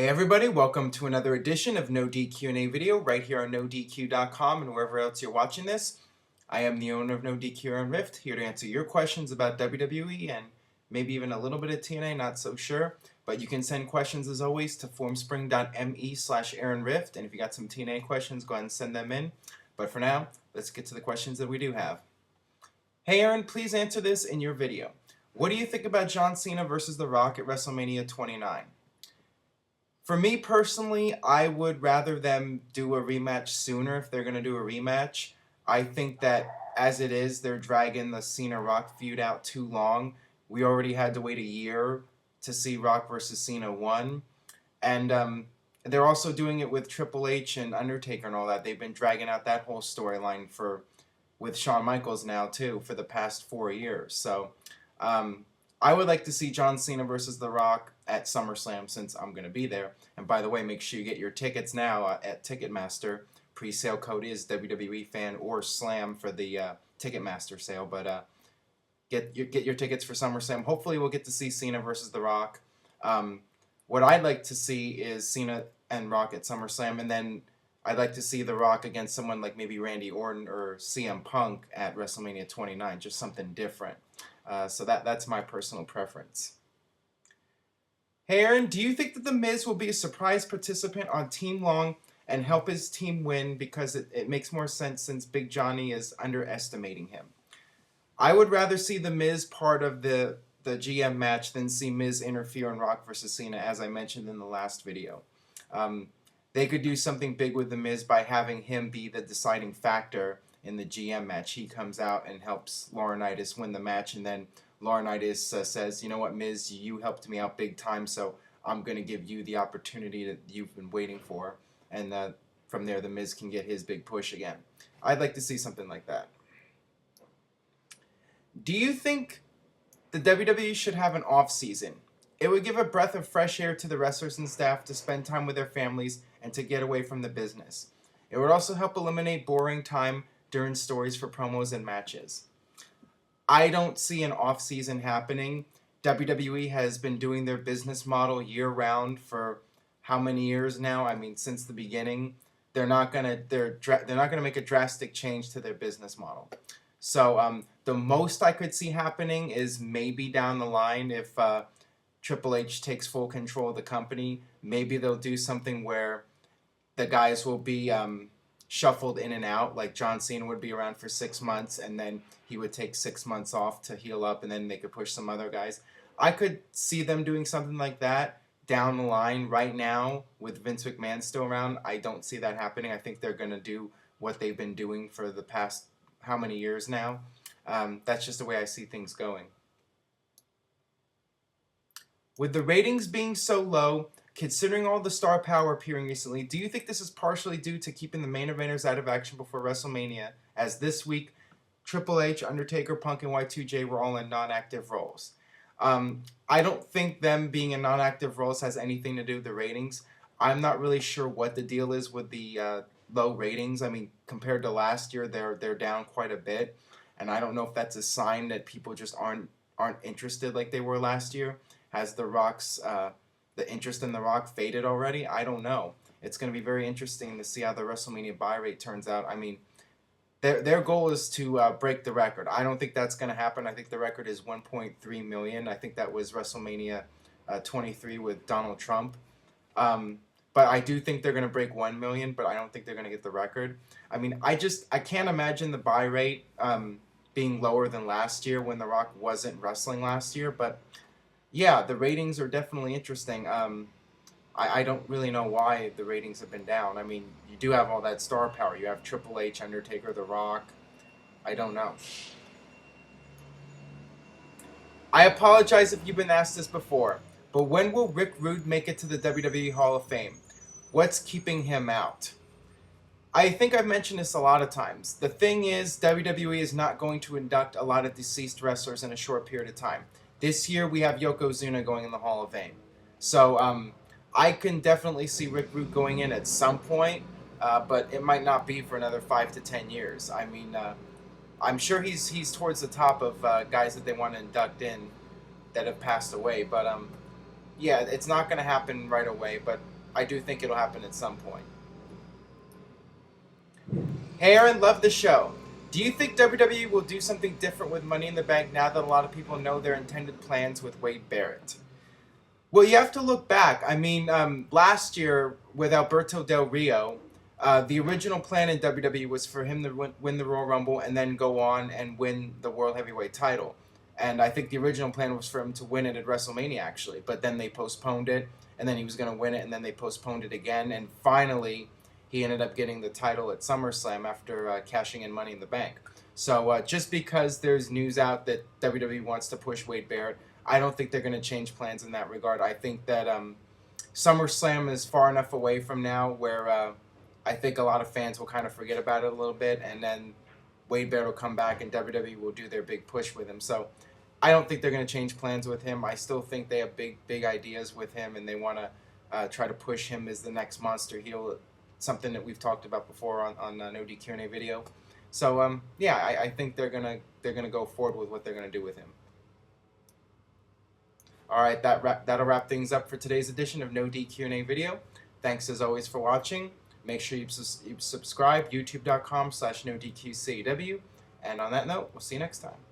Hey everybody, welcome to another edition of NoDQ&A video right here on NoDQ.com and wherever else you're watching this. I am the owner of NoDQ and Rift, here to answer your questions about WWE and maybe even a little bit of TNA, not so sure. But you can send questions as always to formspring.me/AaronRift, and if you got some TNA questions, go ahead and send them in. But for now, let's get to the questions that we do have. Hey Aaron, please answer this in your video. What do you think about John Cena versus The Rock at WrestleMania 29? For me personally, I would rather them do a rematch sooner if they're going to do a rematch. I think that as it is, they're dragging the Cena-Rock feud out too long. We already had to wait a year to see Rock versus Cena 1. And they're also doing it with Triple H and Undertaker and all that. They've been dragging out that whole storyline with Shawn Michaels now, too, for the past 4 years. So I would like to see John Cena versus The Rock at SummerSlam since I'm going to be there. And by the way, make sure you get your tickets now at Ticketmaster. Pre-sale code is WWE Fan or Slam for the Ticketmaster sale. But get your tickets for SummerSlam. Hopefully we'll get to see Cena versus The Rock. What I'd like to see is Cena and Rock at SummerSlam. And then I'd like to see The Rock against someone like maybe Randy Orton or CM Punk at WrestleMania 29. Just something different. So that's my personal preference. Hey Aaron, do you think that The Miz will be a surprise participant on Team Long and help his team win because it makes more sense since Big Johnny is underestimating him? I would rather see The Miz part of the GM match than see Miz interfere in Rock versus Cena, as I mentioned in the last video. They could do something big with The Miz by having him be the deciding factor in the GM match. He comes out and helps Laurinaitis win the match, and then Laurinaitis says, you know what, Miz, you helped me out big time, so I'm going to give you the opportunity that you've been waiting for. And from there, The Miz can get his big push again. I'd like to see something like that. Do you think the WWE should have an off-season? It would give a breath of fresh air to the wrestlers and staff to spend time with their families and to get away from the business. It would also help eliminate boring time during stories for promos and matches. I don't see an off-season happening. WWE has been doing their business model year-round for how many years now? I mean, since the beginning. They're not gonna make a drastic change to their business model. So the most I could see happening is maybe down the line if Triple H takes full control of the company. Maybe they'll do something where the guys will be shuffled in and out, like John Cena would be around for 6 months and then he would take 6 months off to heal up and then they could push some other guys. I could see them doing something like that down the line. Right now, with Vince McMahon still around, I don't see that happening. I think they're going to do what they've been doing for the past how many years now. That's just the way I see things going. With the ratings being so low, considering all the star power appearing recently, do you think this is partially due to keeping the main eventers out of action before WrestleMania, as this week Triple H, Undertaker, Punk, and Y2J were all in non-active roles? I don't think them being in non-active roles has anything to do with the ratings. I'm not really sure what the deal is with the low ratings. I mean, compared to last year, they're down quite a bit, and I don't know if that's a sign that people just aren't interested like they were last year. Has the interest in The Rock faded already? I don't know. It's going to be very interesting to see how the WrestleMania buy rate turns out. I mean, their goal is to break the record. I don't think that's going to happen. I think the record is 1.3 million. I think that was WrestleMania 23 with Donald Trump. But I do think they're going to break 1 million, but I don't think they're going to get the record. I mean, I can't imagine the buy rate being lower than last year when The Rock wasn't wrestling last year, but yeah, the ratings are definitely interesting. I don't really know why the ratings have been down. I mean, you do have all that star power. You have Triple H, Undertaker, The Rock. I don't know. I apologize if you've been asked this before, but when will Rick Rude make it to the WWE Hall of Fame? What's keeping him out? I think I've mentioned this a lot of times. The thing is, WWE is not going to induct a lot of deceased wrestlers in a short period of time. This year, we have Yokozuna going in the Hall of Fame. So I can definitely see Rick Rude going in at some point, but it might not be for another 5 to 10 years. I mean, I'm sure he's towards the top of guys that they want to induct in that have passed away. But yeah, it's not going to happen right away. But I do think it'll happen at some point. Hey Aaron, love the show. Do you think WWE will do something different with Money in the Bank now that a lot of people know their intended plans with Wade Barrett? Well, you have to look back. I mean, last year with Alberto Del Rio, the original plan in WWE was for him to win the Royal Rumble and then go on and win the World Heavyweight title. And I think the original plan was for him to win it at WrestleMania, actually. But then they postponed it, and then he was going to win it, and then they postponed it again. And finally, he ended up getting the title at SummerSlam after cashing in Money in the Bank. So just because there's news out that WWE wants to push Wade Barrett, I don't think they're going to change plans in that regard. I think that SummerSlam is far enough away from now where I think a lot of fans will kind of forget about it a little bit, and then Wade Barrett will come back and WWE will do their big push with him. So I don't think they're going to change plans with him. I still think they have big ideas with him, and they want to try to push him as the next monster heel, something that we've talked about before on NoDQ&A video. So yeah, I think they're gonna go forward with what they're gonna do with him. All right, that'll wrap things up for today's edition of NoDQ&A video. Thanks as always for watching. Make sure you subscribe, youtube.com/NoDQCAW. And on that note, we'll see you next time.